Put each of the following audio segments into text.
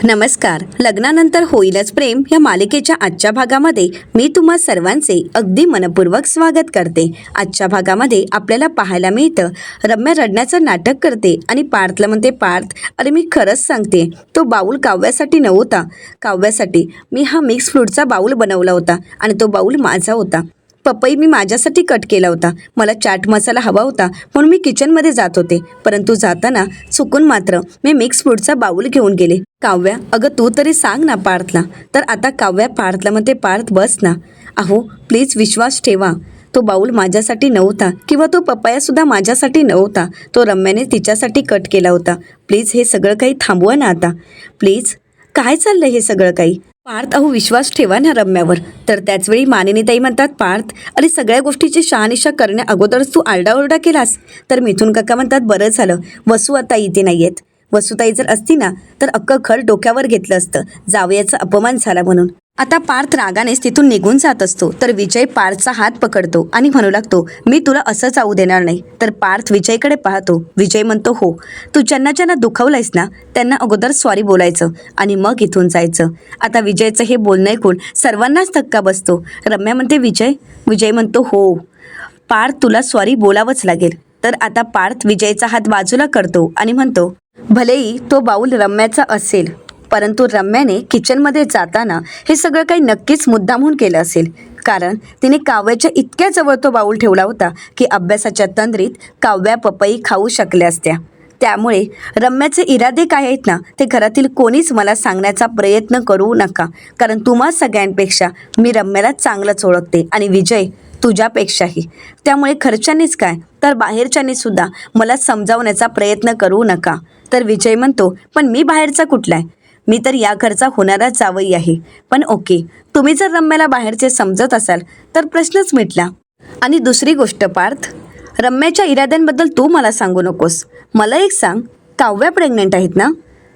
नमस्कार. लग्नानंतर होईलच प्रेम या मालिकेच्या आजच्या भागामध्ये मी तुम्हा सर्वांचे अगदी मनपूर्वक स्वागत करते. आजच्या भागामध्ये आपल्याला पाहायला मिळतं रम्या रडण्याचं नाटक करते आणि पार्थला म्हणते, पार्थ अरे मी खरंच सांगते, तो बाऊल काव्यासाठी नव्हता. काव्यासाठी मी हा मिक्स फ्रूटचा बाऊल बनवला होता आणि तो बाऊल माझा होता. पपई मी माझ्यासाठी कट केला होता. मला चाट मसाला हवा होता म्हणून मी किचनमध्ये जात होते, परंतु जाताना चुकून मात्र मी मिक्स फ्रूटचा बाऊल घेऊन गेले. काव्या अगं तू तरी सांग ना पार्थला. तर आता काव्या पार्थला म्हणते, पार्थ बस ना. अहो प्लीज विश्वास ठेवा, तो बाऊल माझ्यासाठी नव्हता किंवा तो पपयासुद्धा माझ्यासाठी नव्हता. तो रम्याने तिच्यासाठी कट केला होता. प्लीज हे सगळं काही थांबवा ना आता प्लीज. काय चाललं हे सगळं काही? पार्थ अहो विश्वास ठेवा ना रम्यावर. तर त्याचवेळी मानिनीताई म्हणतात, पार्थ अरे सगळ्या गोष्टीची शहानिशा करण्या अगोदरच तू आरडाओरडा केलास. तर मिथून काका म्हणतात, बरं झालं वसू आता इथे नाही आहेत. वसुताई जर असती ना तर अख्खं घर डोक्यावर घेतलं असतं, जावयाचा अपमान झाला म्हणून. आता पार्थ रागानेच तिथून निघून जात असतो. तर विजय पार्थचा हात पकडतो आणि म्हणू लागतो, मी तुला असं जाऊ देणार नाही. तर पार्थ विजयकडे पाहतो. विजय म्हणतो, हो तू ज्यांना ज्यांना दुखवलंयस ना त्यांना अगोदर सॉरी बोलायचं आणि मग इथून जायचं. आता विजयचं हे बोलणं ऐकून सर्वांनाच धक्का बसतो. रम्या म्हणते, विजय म्हणतो, हो पार्थ तुला सॉरी बोलावंच लागेल. तर आता पार्थ विजयचा हात बाजूला करतो आणि म्हणतो, भलेही तो बाऊल रम्याचा असेल, परंतु रम्याने किचनमध्ये जाताना हे सगळं काही नक्कीच मुद्दामहून केलं असेल. कारण तिने काव्याच्या इतक्या जवळ तो बाऊल ठेवला होता की अभ्यासाच्या तंद्रीत काव्या पपई खाऊ शकल्या असत्या. त्यामुळे रम्याचे इरादे काय आहेत ना ते घरातील कोणीच मला सांगण्याचा प्रयत्न करू नका, कारण तुम्हा सगळ्यांपेक्षा मी रम्याला चांगलंच ओळखते आणि विजय तुझ्यापेक्षाही. त्यामुळे घरच्यांनीच काय तर बाहेरच्यांनी सुद्धा मला समजावण्याचा प्रयत्न करू नका. तर विजय म्हणतो, पण मी बाहेरचा कुठला आहे? मी तर या घरचा होणारा जावई आहे. पण ओके, तुम्ही जर रम्याला बाहेरचे समजत असाल तर प्रश्नच मिटला. आणि दुसरी गोष्ट पार्थ, रम्याच्या इराद्यांबद्दल तू मला सांगू नकोस. मला एक सांग, काव्या प्रेग्नेंट आहेत ना?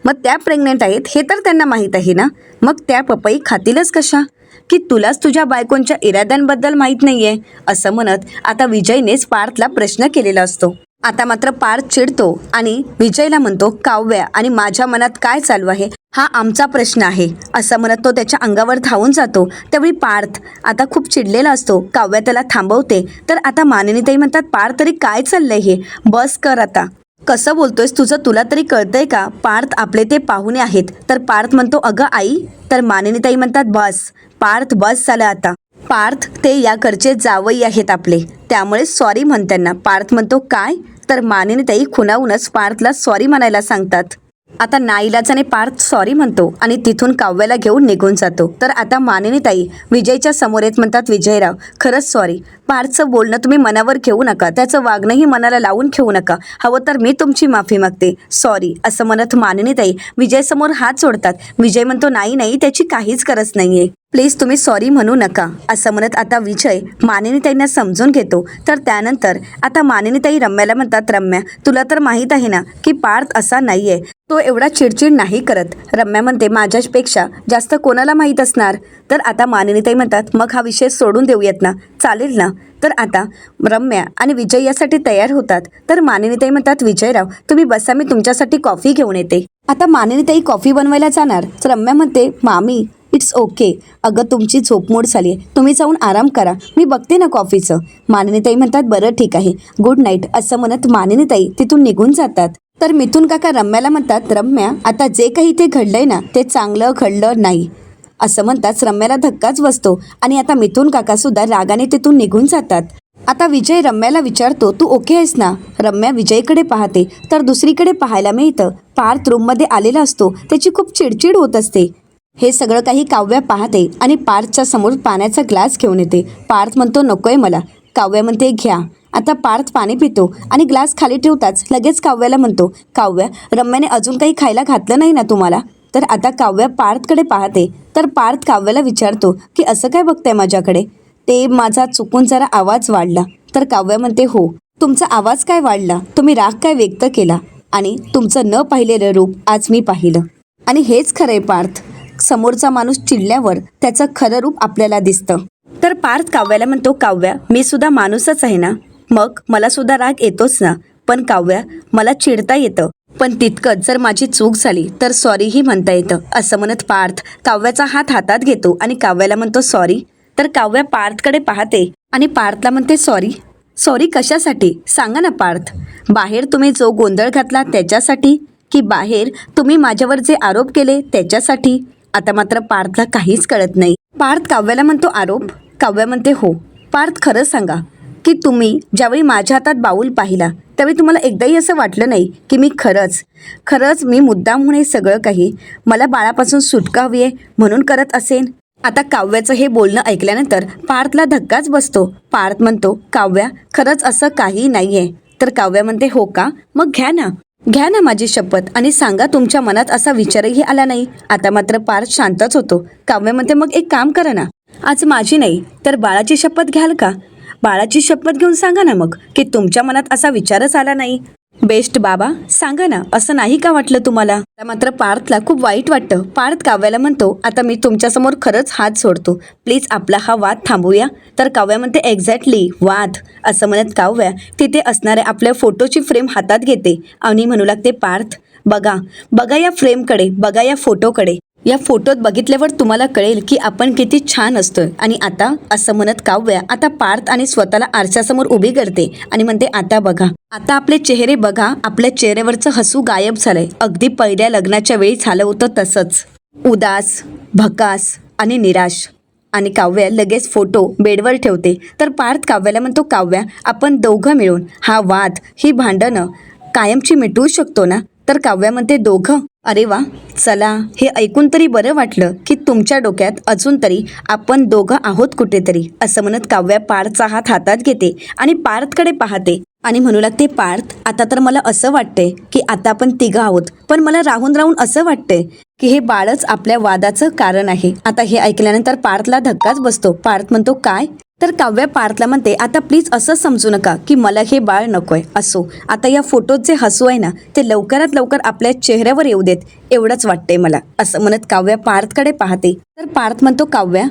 मग त्या प्रेग्नेंट आहेत हे तर त्यांना माहीत आहे ना, मग त्या पपई खातीलच कशा? की तुलाच तुझ्या बायकोंच्या इराद्यांबद्दल माहीत नाही आहे? असं म्हणत आता विजयनेच पार्थला प्रश्न केलेला असतो. आता मात्र पार्थ चिडतो आणि विजयला म्हणतो, काव्या आणि माझ्या मनात काय चालू आहे हा आमचा प्रश्न आहे. असं म्हणत तो त्याच्या अंगावर धावून जातो. त्यावेळी पार्थ आता खूप चिडलेला असतो. काव्या त्याला थांबवते. तर आता मानिनीताई म्हणतात, पार्थ तरी काय चाललंय हे? बस कर आता. कसं बोलतोयस तुझं तुला तरी कळतंय का? पार्थ आपले ते पाहुणे आहेत. तर पार्थ म्हणतो, अगं आई. तर मानिनीताई म्हणतात, बस पार्थ बस झालं आता. पार्थ ते या घरचे जावई आहेत आपले, त्यामुळे सॉरी म्हण त्यांना. पार्थ म्हणतो, काय? तर मानिनीताई खुणावूनच पार्थला सॉरी म्हणायला सांगतात. आता नाईलाजाने पार्थ सॉरी म्हणतो आणि तिथून काव्याला घेऊन निघून जातो. तर आता मानिनीताई विजयच्या समोर येत म्हणतात, विजयराव खरंच सॉरी. पार्थचं बोलणं तुम्ही मनावर घेऊ नका, त्याचं वागणंही मनाला लावून घेऊ नका. हवं तर मी तुमची माफी मागते, सॉरी. असं म्हणत मानिनीताई विजयसमोर हात सोडतात. विजय म्हणतो, नाही त्याची काहीच गरज नाहीये, प्लीज तुम्ही सॉरी म्हणू नका. असं म्हणत आता विजय मानिनीताईंना समजून घेतो. तर त्यानंतर आता मानिनीताई रम्याला म्हणतात, रम्या तुला तर माहीत आहे ना की पार्थ असा नाहीये, तो एवढा चिडचिड नाही करत. रम्या म्हणते, माझ्यापेक्षा जास्त कोणाला माहीत असणार? तर आता मानिनीताई म्हणतात, मग हा विषय सोडून देऊयात ना, चालेल ना? तर आता रम्या आणि विजय यासाठी तयार होतात. तर मानिनीताई म्हणतात, विजयराव तुम्ही बसा, मी तुमच्यासाठी कॉफी घेऊन येते. आता मानिनीताई कॉफी बनवायला जाणार. तर रम्या म्हणते, मामी इट्स ओके, अगं तुमची झोपमोड झाली आहे, तुम्ही जाऊन आराम करा, मी बघते ना कॉफीचं. मानिनीताई म्हणतात, बरं ठीक आहे, गुड नाईट. असं म्हणत मानिनीताई तिथून निघून जातात. तर मिथून काका रम्याला म्हणतात, रम्या आता जे काही ते घडलंय ना ते चांगलं घडलं नाही. असं म्हणताच रम्याला धक्काच बसतो आणि आता मिथून काका सुद्धा रागाने तिथून निघून जातात. आता विजय रम्याला विचारतो, तू ओके आहेस ना? रम्या विजयकडे पाहते. तर दुसरीकडे पाहायला मिळतं पार्थ रूममध्ये आलेला असतो. त्याची खूप चिडचिड होत असते. हे सगळं काही काव्या पाहते आणि पार्थच्या समोर पाण्याचा ग्लास घेऊन येते. पार्थ म्हणतो, नकोय मला. काव्या म्हणते, घ्या. आता पार्थ पाणी पितो आणि ग्लास खाली ठेवताच लगेच काव्याला म्हणतो, काव्या रम्याने अजून काही खायला घातलं नाही ना तुम्हाला? तर आता काव्या पार्थकडे पाहते. तर पार्थ काव्याला विचारतो की असं काय बघताय माझ्याकडे? ते माझा चुकून जरा आवाज वाढला. तर काव्या म्हणते, हो तुमचा आवाज काय वाढला? तुम्ही राग काय व्यक्त केला? आणि तुमचं न पाहिलेलं रूप आज मी पाहिलं. आणि हेच खरंय पार्थ, समोरचा माणूस चिडल्यावर त्याचं खरं रूप आपल्याला दिसतं. तर पार्थ काव्याला म्हणतो, काव्या मी सुद्धा माणूसच आहे ना, मग मला सुद्धा राग येतोच ना. पण काव्या मला चिडता येतं, पण तितकंच जर माझी चूक झाली तर सॉरीही म्हणता येतं, असं म्हणत पार्थ काव्याचा हात हातात घेतो आणि काव्याला म्हणतो सॉरी. तर काव्या पार्थकडे पाहते आणि पार्थला म्हणते सॉरी. सॉरी कशासाठी सांगा ना पार्थ. बाहेर तुम्ही जो गोंधळ घातला त्याच्यासाठी, की बाहेर तुम्ही माझ्यावर जे आरोप केले त्याच्यासाठी? आता मात्र पार्थला काहीच कळत नाही. पार्थ काव्याला म्हणतो आरोप? काव्या म्हणते हो. पार्थ खरं सांगा की तुम्ही ज्यावेळी माझ्या हातात बाऊल पाहिला त्यावेळी तुम्हाला एकदाही असं वाटलं नाही की मी खरंच मी मुद्दाम हे सगळं काही मला बाळापासून सुटका हवी आहे म्हणून करत असेन? आता काव्याचं हे बोलणं ऐकल्यानंतर पार्थला धक्काच बसतो. पार्थ म्हणतो काव्या खरंच असं काही नाहीये. तर काव्या म्हणते हो का? मग घ्या ना माझी शपथ आणि सांगा तुमच्या मनात असा विचारही आला नाही. आता मात्र पार्थ शांतच होतो. काव्या म्हणते मग एक काम करा ना, आज माझी नाही तर बाळाची शपथ घ्याल का? बाळाची शपथ घेऊन सांगा ना मग की तुमच्या मनात असा विचारच आला नाही. बेस्ट बाबा सांगा ना, असं नाही का वाटलं तुम्हाला? आता मात्र पार्थला खूप वाईट वाटतं. पार्थ काव्याला म्हणतो आता मी तुमच्यासमोर खरंच हात सोडतो, प्लीज आपला हा वाद थांबूया. तर काव्या म्हणते एक्झॅक्टली वाद, असं म्हणत काव्या तिथे असणाऱ्या आपल्या फोटोची फ्रेम हातात घेते आणि म्हणू लागते पार्थ बघा या फ्रेमकडे, बघा या फोटोकडे. या फोटोत बघितल्यावर तुम्हाला कळेल की आपण किती छान असतोय. आणि आता असं म्हणत काव्या आता पार्थ आणि स्वतःला आरशासमोर उभी करते आणि म्हणते आता बघा, आता आपले चेहरे बघा. आपल्या चेहऱ्यावरचं हसू गायब झालंय. अगदी पहिल्या लग्नाच्या वेळी झालं होतं तसंच, उदास, भकास आणि निराश. आणि काव्या लगेच फोटो बेडवर ठेवते. तर पार्थ काव्याला म्हणतो काव्या आपण दोघं मिळून हा वाद, ही भांडणं कायमची मिटवू शकतो ना? तर काव्या म्हणते दोघं? अरे वा, चला हे ऐकून तरी बरं वाटलं की तुमच्या डोक्यात अजून तरी आपण दोघं आहोत कुठेतरी. असं म्हणत काव्या पार्थचा हात हातात घेते आणि पार्थकडे पाहते आणि म्हणू लागते पार्थ आता तर मला असं वाटतंय की आता आपण तिघं आहोत, पण मला राहून राहून असं वाटतंय की हे बाळच आपल्या वादाचं कारण आहे. आता हे ऐकल्यानंतर पार्थला धक्काच बसतो. पार्थ म्हणतो काय? तर काव्या पार्थला म्हणते आता प्लीज असं समजू नका की मला हे बाळ नकोय. असो, आता या फोटोत जे हसू आहे ना ते लवकरात लवकर आपल्या चेहऱ्यावर येऊ देत एवढंच वाटतंय मला. असं म्हणत काव्या पार्थकडे पाहते. तर पार्थ म्हणतो काव्या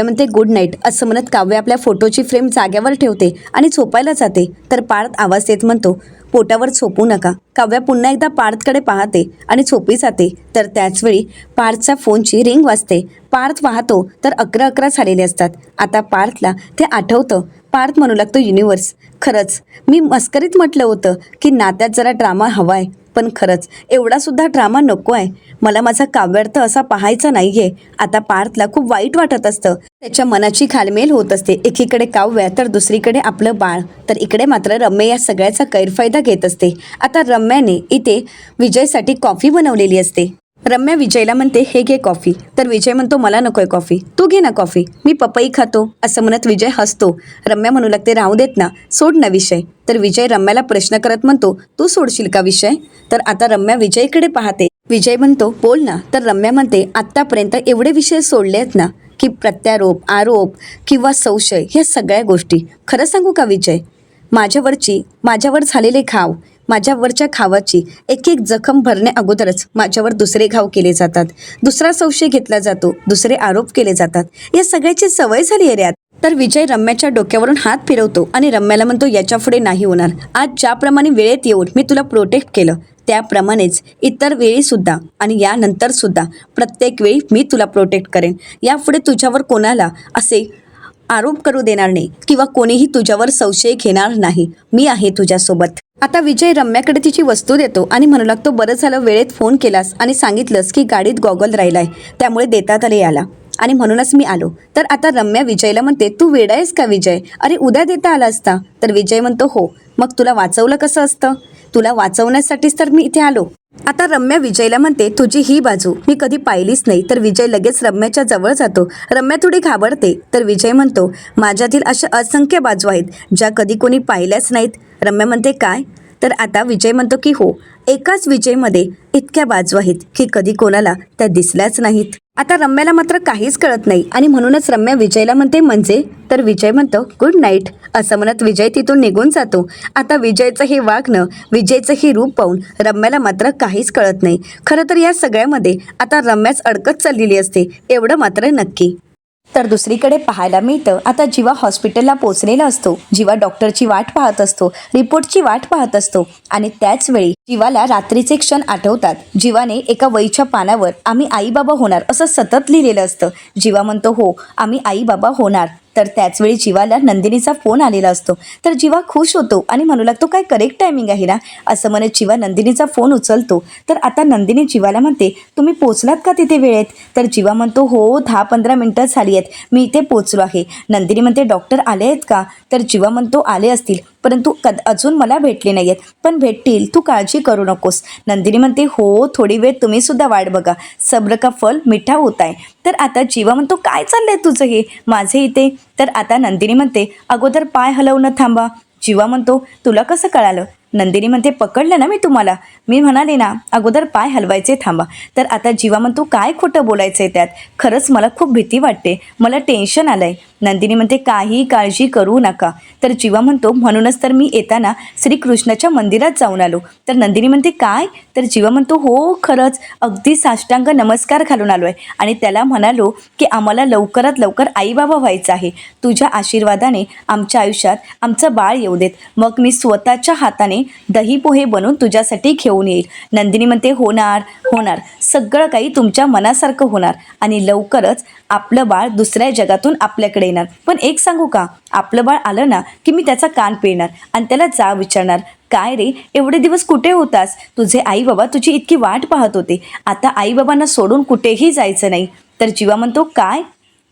म्हणते गुड नाईट. असं म्हणत काव्या आपल्या फोटोची फ्रेम जाग्यावर ठेवते आणि झोपायला जाते. तर पार्थ आवाज देत म्हणतो पोटावर झोपू नका. काव्या पुन्हा एकदा पार्थकडे पाहते आणि झोपी जाते. तर त्याचवेळी पार्थच्या फोनची रिंग वाजते. पार्थ पाहतो तर 11:11 झालेले असतात. आता पार्थला ते आठवतं. पार्थ म्हणू लागतो युनिव्हर्स, खरंच मी मस्करीत म्हटलं होतं की नात्यात जरा ड्रामा हवाय, पण खरंच एवढा सुद्धा ड्रामा नको आहे. मला माझा काव्यार्थ असा पाहायचा नाहीये. आता पार्थला खूप वाईट वाटत असतं. त्याच्या मनाची घालमेल होत असते. एकीकडे काव्या तर दुसरीकडे आपलं बाळ. तर इकडे मात्र रम्या या सगळ्याचा गैरफायदा घेत असते. आता रम्याने इथे विजयसाठी कॉफी बनवलेली असते. रम्या विजयला म्हणते हे घे कॉफी. तर विजय म्हणतो मला नकोय कॉफी, तू घे ना कॉफी, मी पपई खातो. असं म्हणत विजय हसतो. रम्या म्हणू लागते राहू देत ना, सोड ना विषय. तर विजय रम्याला प्रश्न करत म्हणतो तू सोडशील का विषय? तर आता रम्या विजयकडे पाहते. विजय म्हणतो बोल ना. तर रम्या म्हणते आत्तापर्यंत एवढे विषय सोडले आहेत ना की प्रत्यारोप, आरोप किंवा संशय, ह्या सगळ्या गोष्टी. खरं सांगू का विजय, माझ्यावर झालेले घाव, माझ्यावरच्या घावाची एक एक जखम भरण्या अगोदरच माझ्यावर दुसरे घाव केले जातात, दुसरा संशय घेतला जातो, दुसरे आरोप केले जातात. या सगळ्याची सवय झाली आहे रे. तर विजय रम्याच्या डोक्यावरून हात फिरवतो आणि रम्याला म्हणतो याच्यापुढे नाही होणार. आज ज्याप्रमाणे वेळेत येऊन मी तुला प्रोटेक्ट केलं त्याप्रमाणेच इतर वेळी सुद्धा आणि यानंतर सुद्धा प्रत्येक वेळी मी तुला प्रोटेक्ट करेन. यापुढे तुझ्यावर कोणाला असे आरोप करू देणार नाही किंवा कोणीही तुझ्यावर संशय घेणार नाही. मी आहे तुझ्यासोबत. आता विजय रम्याकडे तिची वस्तू देतो आणि म्हणू लागतो बरं झालं वेळेत फोन केलास आणि सांगितलंस की गाडीत गॉगल राहिलाय, त्यामुळे देतात आले याला आणि म्हणूनच मी आलो. तर आता रम्या विजयला म्हणते तू वेडा आहेस का विजय? अरे उद्या देता आला असता. तर विजय म्हणतो हो, मग तुला वाचवलं कसं असतं? तुला वाचवण्यासाठीच तर मी इथे आलो. आता रम्या विजयला म्हणते तुझी ही बाजू मी कधी पाहिलीच नाही. तर विजय लगेच रम्याच्या जवळ जातो. रम्या थोडी घाबरते. तर विजय म्हणतो माझ्यातील अशा असंख्य बाजू आहेत ज्या कधी कोणी पाहिल्याच नाहीत. रम्या म्हणते काय? तर आता विजय म्हणतो की हो, एकाच विजयमध्ये इतक्या बाजू आहेत की कधी कोणाला त्या दिसल्याच नाहीत. आता रम्याला मात्र काहीच कळत नाही आणि म्हणूनच रम्या विजयला म्हणते म्हणजे? तर विजय म्हणतो गुड नाईट. असं म्हणत विजय तिथून निघून जातो. आता विजयचं हे वागणं, विजयचं हे रूप पाहून रम्याला मात्र काहीच कळत नाही. खरं तर या सगळ्यामध्ये आता रम्याच अडकत चाललेली असते एवढं मात्र नक्की. तर दुसरीकडे पाहायला मिळतं आता जीवा हॉस्पिटलला पोहोचलेला असतो. जीवा डॉक्टरची वाट पाहत असतो, रिपोर्टची वाट पाहत असतो आणि त्याच वेळी जीवाला रात्रीचे क्षण आठवतात. जीवाने एका वहीच्या पानावर आम्ही आई बाबा होणार असं सतत लिहिलेलं असतं. जीवा म्हणतो हो आम्ही आई बाबा होणार. तर त्याचवेळी जीवाला नंदिनीचा फोन आलेला असतो. तर जीवा खुश होतो आणि म्हणू लागतो काय करेक्ट टायमिंग आहे ना असं म्हणत जीवा नंदिनीचा फोन उचलतो. तर आता नंदिनी जीवाला म्हणते तुम्ही पोचलात का तिथे वेळेत? तर जीवा म्हणतो हो 10-15 मिनटं झाली आहेत मी इथे पोचलो आहे. नंदिनी म्हणते डॉक्टर आले आहेत का? तर जीवा म्हणतो आले असतील परंतु अजून मला भेटले नाही आहेत, पण भेटतील तू काळजी करू नकोस. नंदिनी म्हणते हो थोडी वेळ तुम्ही सुद्धा वाट बघा, सब्र का फल मिठा होत आहे. तर आता जीवा म्हणतो काय चाललंय तुझं हे माझे इथे? तर आता नंदिनी म्हणते अगोदर पाय हलवणं थांबा. जीवा म्हणतो तुला कसं कळालं? नंदिनी म्हणते पकडलं ना मी तुम्हाला, मी म्हणाले ना अगोदर पाय हलवायचे थांबा. तर आता जीवा म्हणतो काय खोटं बोलायचं आहे त्यात, खरंच मला खूप भीती वाटते, मला टेन्शन आलं आहे. नंदिनी म्हणते काही काळजी करू नका. तर जीवा म्हणतो म्हणूनच तर मी येताना श्रीकृष्णाच्या मंदिरात जाऊन आलो. तर नंदिनी म्हणते काय? तर जीवा म्हणतो हो खरंच अगदी साष्टांग नमस्कार घालून आलो आहे आणि त्याला म्हणालो की आम्हाला लवकरात लवकर आई बाबा व्हायचं आहे, तुझ्या आशीर्वादाने आमच्या आयुष्यात आमचं बाळ येऊ देत, मग मी स्वतःच्या हाताने दही पोहे बनवून तुझ्यासाठी घेऊन येईल. नंदिनी म्हणते होणार होणार, सगळं काही तुमच्या मनासारखं होणार आणि लवकरच आपलं बाळ दुसऱ्या जगातून आपल्याकडे येणार. पण एक सांगू का, आपलं बाळ आलं ना की मी त्याचा कान पिळणार आणि त्याला जा विचारणार काय रे एवढे दिवस कुठे होतास? तुझे आई बाबा तुझी इतकी वाट पाहत होते, आता आई बाबांना सोडून कुठेही जायचं नाही. तर जीवा म्हणतो काय?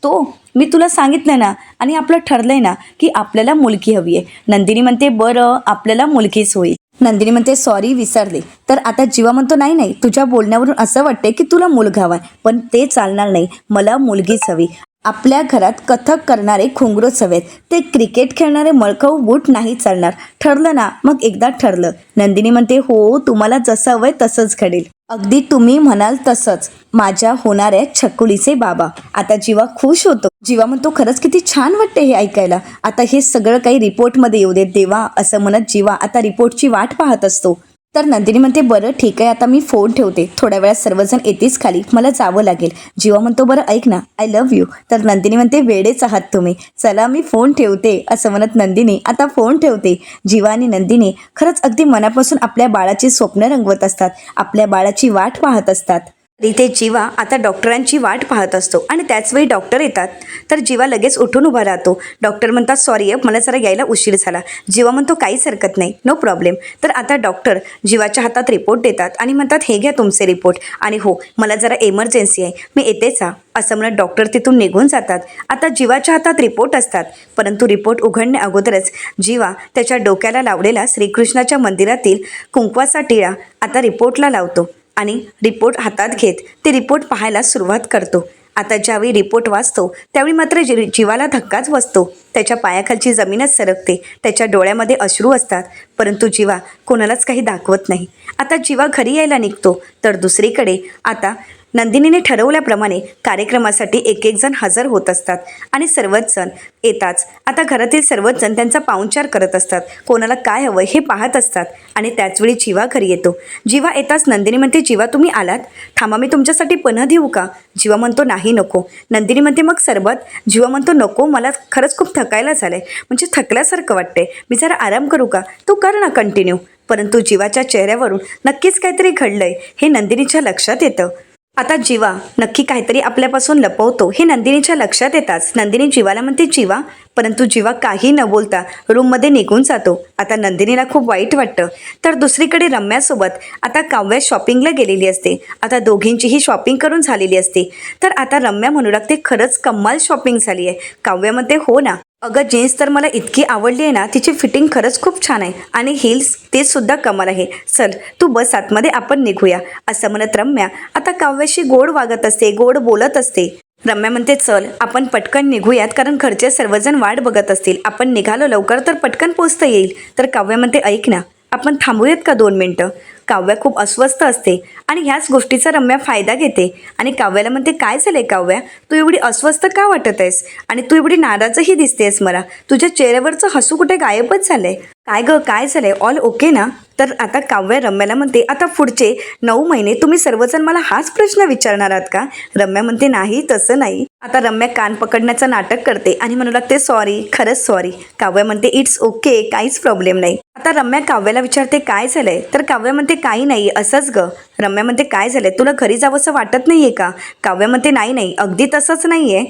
तो मी तुला सांगितलं ना आणि आपलं ठरलंय ना की आपल्याला मुलगी हवी आहे. नंदिनी म्हणते बरं आपल्याला मुलगीच होईल. नंदिनी म्हणते सॉरी विसरले. तर आता जीवा म्हणतो नाही नाही तुझ्या बोलण्यावरून असं वाटते की तुला मुलगा हवाय, पण ते चालणार नाही, मला मुलगीच हवी. आपल्या घरात कथक करणारे घुंगरूच हवेत, ते क्रिकेट खेळणारे मळकाऊ बूट नाही चालणार. ठरलं ना? मग एकदा ठरलं. नंदिनी म्हणते हो तुम्हाला जसं हवंय तसंच घडेल, अगदी तुम्ही म्हणाल तसंच, माझ्या होणाऱ्या छकुलीचे बाबा. आता जीवा खुश होतो. जीवा म्हणतो खरंच किती छान वाटते हे ऐकायला, आता हे सगळं काही रिपोर्टमध्ये येऊ देत देवा असं म्हणत जीवा आता रिपोर्टची वाट पाहत असतो. तर नंदिनी म्हणते बरं ठीक आहे आता मी फोन ठेवते, थोड्या वेळात सर्वजण येतेच खाली, मला जावं लागेल. जीवा म्हणतो बरं ऐक ना आय लव्ह यू. तर नंदिनी म्हणते वेडेच आहात तुम्ही, चला मी फोन ठेवते असं म्हणत नंदिनी आता फोन ठेवते. जीवा आणि नंदिनी खरंच अगदी मनापासून आपल्या बाळाची स्वप्न रंगवत असतात, आपल्या बाळाची वाट पाहत असतात. इथे जीवा आता डॉक्टरांची वाट पाहत असतो आणि त्याचवेळी डॉक्टर येतात. तर जीवा लगेच उठून उभा राहतो. डॉक्टर म्हणतात सॉरी मला जरा यायला उशीर झाला. जीवा म्हणतो काहीच हरकत नाही, नो प्रॉब्लेम. तर आता डॉक्टर जीवाच्या हातात रिपोर्ट देतात आणि म्हणतात हे घ्या तुमचे रिपोर्ट आणि हो मला जरा एमर्जन्सी आहे, मी येतेच असं म्हणत डॉक्टर तिथून निघून जातात. आता जीवाच्या हातात रिपोर्ट असतात, परंतु रिपोर्ट उघडण्या अगोदरच जीवा त्याच्या डोक्याला लावलेला श्रीकृष्णाच्या मंदिरातील कुंकवाचा टिळा आता रिपोर्टला लावतो आणि रिपोर्ट हातात घेत ते रिपोर्ट पाहायला सुरुवात करतो. आता ज्यावेळी रिपोर्ट वाचतो त्यावेळी मात्र जीवाला धक्काच बसतो. त्याच्या पायाखालची जमीनच सरकते, त्याच्या डोळ्यामध्ये अश्रू असतात, परंतु जीवा कोणालाच काही दाखवत नाही. आता जीवा घरी यायला निघतो. तर दुसरीकडे आता नंदिनीने ठरवल्याप्रमाणे कार्यक्रमासाठी एक एक जण हजर होत असतात आणि सर्वच जण येताच आता घरातील सर्वच जण त्यांचा पाहुणचार करत असतात, कोणाला काय हवं हे पाहत असतात आणि त्याचवेळी जीवा घरी येतो. जीवा येताच नंदिनी म्हणते जीवा तुम्ही आलात, थांबा मी तुमच्यासाठी पन्हा देऊ का? जीवा म्हणतो नाही नको. नंदिनी म्हणते मग सरबत? जीवा म्हणतो नको, मला खरंच खूप थकायला झालंय, म्हणजे थकल्यासारखं वाटतंय, मी जरा आराम करू का? तू कर ना कंटिन्यू. परंतु जीवाच्या चेहऱ्यावरून नक्कीच काहीतरी घडलंय हे नंदिनीच्या लक्षात येतं. आता जीवा नक्की काहीतरी आपल्यापासून लपवतो हे नंदिनीच्या लक्षात येताच नंदिनी जीवाला म्हणते जीवा, परंतु जीवा काही न बोलता रूममध्ये निघून जातो. आता नंदिनीला खूप वाईट वाटतं. तर दुसरीकडे रम्यासोबत आता काव्या शॉपिंगला गेलेली असते. आता दोघींचीही शॉपिंग करून झालेली असते. तर आता रम्या म्हणू लागते खरंच कमाल शॉपिंग झाली आहे. काव्या म्हणते हो ना अगं जीन्स तर मला इतकी आवडली आहे ना, तिची फिटिंग खरंच खूप छान आहे आणि हिल्स ते सुद्धा कमाल आहे, चल तू बस आतमध्ये आपण निघूया असं म्हणत रम्या आता काव्याशी गोड वागत असते, गोड बोलत असते. रम्या म्हणते चल आपण पटकन निघूयात कारण घरचे सर्वजण वाट बघत असतील, आपण निघालो लवकर तर पटकन पोचता येईल. तर काव्या म्हणते ऐक ना आपण थांबूयात का 2 मिनटं? काव्या खूप अस्वस्थ असते आणि ह्याच गोष्टीचा रम्या फायदा घेते आणि काव्याला म्हणते काय झालंय काव्या, तू एवढी अस्वस्थ का वाटत आहेस आणि तू एवढी नाराजही दिसतेस, मला तुझ्या चेहऱ्यावरचं हसू कुठे गायबच झालंय, काय गं काय झालंय, ऑल ओके ना? तर आता काव्या रम्याला म्हणते आता पुढचे 9 महिने तुम्ही सर्वजण मला हाच प्रश्न विचारणार आहात का? रम्या म्हणते नाही तसं नाही, आता रम्या कान पकडण्याचं नाटक करते आणि म्हणू लागते सॉरी, खरंच सॉरी. काव्या म्हणते इट्स ओके, काहीच प्रॉब्लेम नाही. आता रम्या काव्याला विचारते काय झालंय, तर काव्या म्हणते काही नाही, असंच ग. रम्या म्हणते काय झालंय, तुला घरी जावंसं वाटत नाहीये का? काव्या म्हणते नाही नाही, अगदी तसंच नाहीये.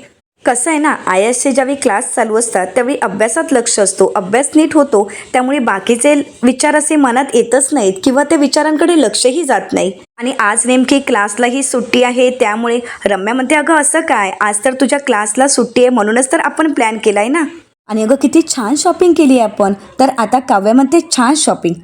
कसं आहे ना, आयएसचे ज्यावेळी क्लास चालू असतात त्यावेळी अभ्यासात लक्ष असतो, अभ्यास नीट होतो, त्यामुळे बाकीचे विचार असे मनात येतच नाहीत किंवा त्या विचारांकडे लक्षही जात नाही. आणि आज नेमकी क्लासलाही सुट्टी आहे, त्यामुळे रम्या म्हणते अगं असं काय, आज तर तुझ्या क्लासला सुट्टी आहे म्हणूनच तर आपण प्लॅन केलाय ना. आणि अगं किती छान शॉपिंग केली आहे आपण. तर आता काव्या म्हणते छान शॉपिंग,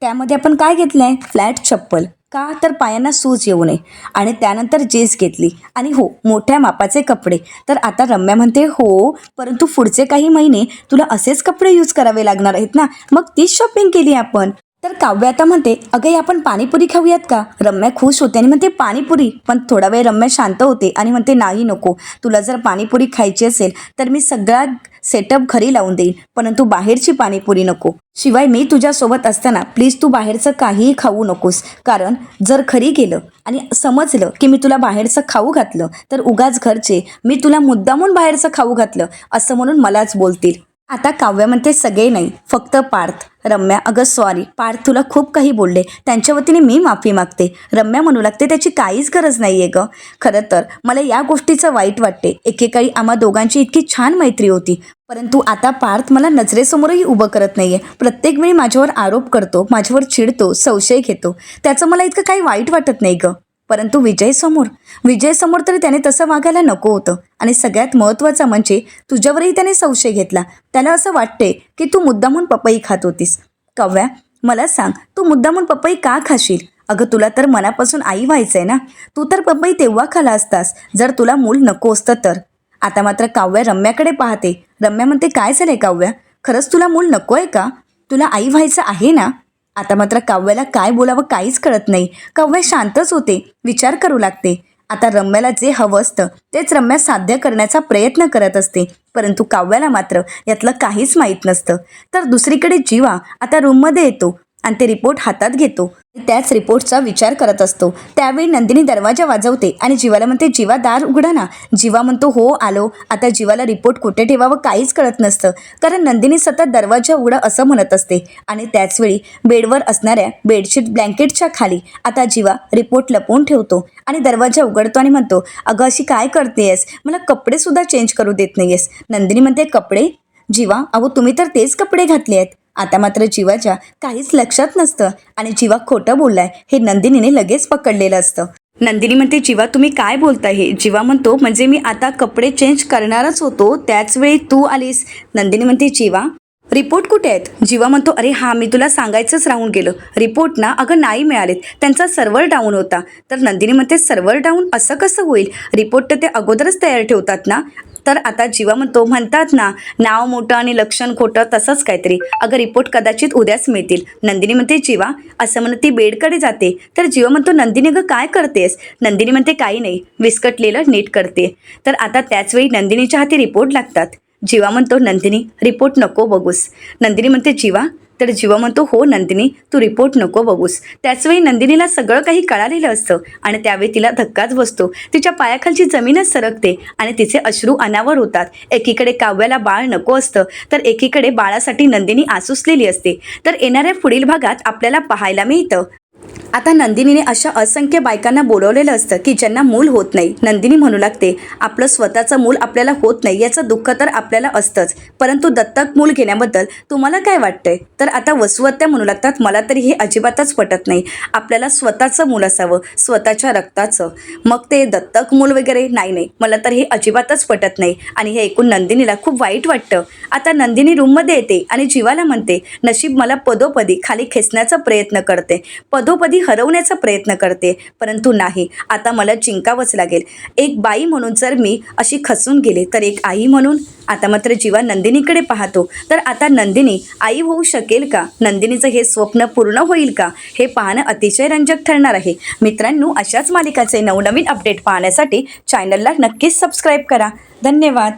त्यामध्ये आपण काय घेतलंय, फ्लॅट चप्पल, का तर पायांना सूज येऊ नये, आणि त्यानंतर जीन्स घेतली, आणि हो मोठ्या मापाचे कपडे. तर आता रम्या म्हणते हो, परंतु पुढचे काही महिने तुला असेच कपडे यूज करावे लागणार आहेत ना, मग तीच शॉपिंग केली आपण. तर काव्य आता म्हणते अगं आपण पाणीपुरी खाऊयात का. रम्या खुश होते आणि म्हणते पाणीपुरी, पण थोडा वेळ रम्या शांत होते आणि म्हणते नाही नको, तुला जर पाणीपुरी खायची असेल तर मी सगळा सेटअप घरी लावून देईन, परंतु बाहेरची पाणीपुरी नको. शिवाय मी तुझ्यासोबत असताना प्लीज तू बाहेरचं काहीही खाऊ नकोस, कारण जर घरी गेलं आणि समजलं की मी तुला बाहेरचं खाऊ घातलं तर उगाच घरचे मी तुला मुद्दामून बाहेरचं खाऊ घातलं असं म्हणून मलाच बोलतील. आता काव्य म्हणते सगळे नाही, फक्त पार्थ. रम्या अगं सॉरी पार्थ, तुला खूप काही बोलले, त्यांच्या वतीने मी माफी मागते. रम्या म्हणू लागते त्याची काहीच गरज नाही आहे गं. खरं तर मला या गोष्टीचं वाईट वाटते, एकेकाळी आम्हा दोघांची इतकी छान मैत्री होती, परंतु आता पार्थ मला नजरेसमोरही उभं करत नाहीये, प्रत्येक वेळी माझ्यावर आरोप करतो, माझ्यावर चिडतो, संशय घेतो. त्याचं मला इतकं काही वाईट वाटत नाही गं. परंतु विजयसमोर तरी त्याने तसं वागायला नको होतं. आणि सगळ्यात महत्त्वाचं म्हणजे तुझ्यावरही त्याने संशय घेतला, त्याला असं वाटते की तू मुद्दामून पपई खात होतीस. काव्या मला सांग, तू मुद्दामून पपई का खाशील? अगं तुला तर मनापासून आई व्हायचंय ना, तू तर पपई तेव्हा खाला असतास जर तुला मूल नको असतं तर. आता मात्र काव्या रम्याकडे पाहते. रम्या म्हणते काय झालंय काव्या, खरंच तुला मूल नको आहे का, तुला आई व्हायचं आहे ना? आता मात्र काव्याला काय बोलावं काहीच कळत नाही. काव्या शांतच होते, विचार करू लागते. आता रम्याला जे हवं असतं तेच रम्या साध्य करण्याचा प्रयत्न करत असते, परंतु काव्याला मात्र यातलं काहीच माहीत नसतं. तर दुसरीकडे जीवा आता रूममध्ये येतो आणि ते रिपोर्ट हातात घेतो, त्याच रिपोर्टचा विचार करत असतो. त्यावेळी नंदिनी दरवाजा वाजवते आणि जीवाला म्हणते जीवा दार उघडा ना. जीवा म्हणतो हो आलो. आता जीवाला रिपोर्ट कुठे ठेवावं काहीच कळत नसतं, कारण नंदिनी सतत दरवाजा उघडा असं म्हणत असते. आणि त्याचवेळी बेडवर असणाऱ्या बेडशीट ब्लँकेटच्या खाली आता जीवा रिपोर्ट लपवून ठेवतो आणि दरवाजा उघडतो आणि म्हणतो अगं अशी काय करतेयस, मला कपडे सुद्धा चेंज करू देत नाहीयेस. नंदिनी म्हणते कपडे? जीवा अहो तुम्ही तर तेच कपडे घातले आहेत. आता मात्र जीवाच्या काहीच लक्षात नसतं आणि जीवा खोटं बोललाय हे नंदिनीने लगेच पकडलेलं असतं. नंदिनी म्हणते जीवा तुम्ही काय बोलताय हे? जीवा म्हणतो म्हणजे मी आता कपडे चेंज करणारच होतो, त्याच वेळी तू आलीस. नंदिनी म्हणते जीवा रिपोर्ट कुठे आहेत? जीवा म्हणतो अरे हां मी तुला सांगायचंच राहून गेलं, रिपोर्ट ना अगं नाही मिळालेत, त्यांचा सर्व्हर डाऊन होता. तर नंदिनी म्हणते सर्व्हर डाऊन असं कसं होईल, रिपोर्ट तर ते अगोदरच तयार ठेवतात ना. तर आता जीवा म्हणतात ना नाव मोठं आणि लक्षण खोटं, तसंच काहीतरी, अगं रिपोर्ट कदाचित उद्याच मिळतील. नंदिनी म्हणते जीवा असं म्हणत ती बेडकडे जाते. तर जीवा म्हणतो नंदिनी अगं काय करतेस? नंदिनी म्हणते काही नाही, विस्कटलेलं नीट करते. तर आता त्याचवेळी नंदिनीच्या हाती रिपोर्ट लागतात. जीवा म्हणतो नंदिनी रिपोर्ट नको बघूस. नंदिनी म्हणते जीवा, तर जीवा म्हणतो हो नंदिनी तू रिपोर्ट नको बघूस. त्याचवेळी नंदिनीला सगळं काही कळालेलं असतं आणि त्यावेळी तिला धक्काच बसतो, तिच्या पायाखालची जमीनच सरकते आणि तिचे अश्रू अनावर होतात. एकीकडे काव्याला बाळ नको असतं तर एकीकडे बाळासाठी नंदिनी आसुसलेली असते. तर येणाऱ्या पुढील भागात आपल्याला पाहायला मिळतं आता नंदिनीने अशा असंख्य बायकांना बोलवलेलं असतं की ज्यांना मूल होत नाही. नंदिनी म्हणू लागते आपलं स्वतःचं मूल आपल्याला होत नाही याचं दुःख तर आपल्याला असतंच, परंतु दत्तक मूल घेण्याबद्दल तुम्हाला काय वाटतंय? तर आता वसुहत्या म्हणू लागतात मला तरी हे अजिबातच पटत नाही, आपल्याला स्वतःचं मूल असावं, स्वतःच्या रक्ताचं, मग ते दत्तक मूल वगैरे नाही, मला तर हे अजिबातच पटत नाही. आणि हे ऐकून नंदिनीला खूप वाईट वाटतं. आता नंदिनी रूममध्ये येते आणि जीवाला म्हणते नशीब मला पदोपदी खाली खेचण्याचा प्रयत्न करते, पदोपदी हरवण्याचा प्रयत्न करते, परंतु नाही, आता मला जिंकावंच लागेल. एक बाई म्हणून जर मी अशी खचून गेले तर एक आई म्हणून. आता मात्र जीवा नंदिनीकडे पाहतो. तर आता नंदिनी आई होऊ शकेल का? नंदिनीचं हे स्वप्न पूर्ण होईल का? हे पाहणं अतिशय रंजक ठरणार आहे. मित्रांनो, अशाच मालिकाचे नवनवीन अपडेट पाहण्यासाठी चॅनलला नक्कीच सबस्क्राईब करा. धन्यवाद.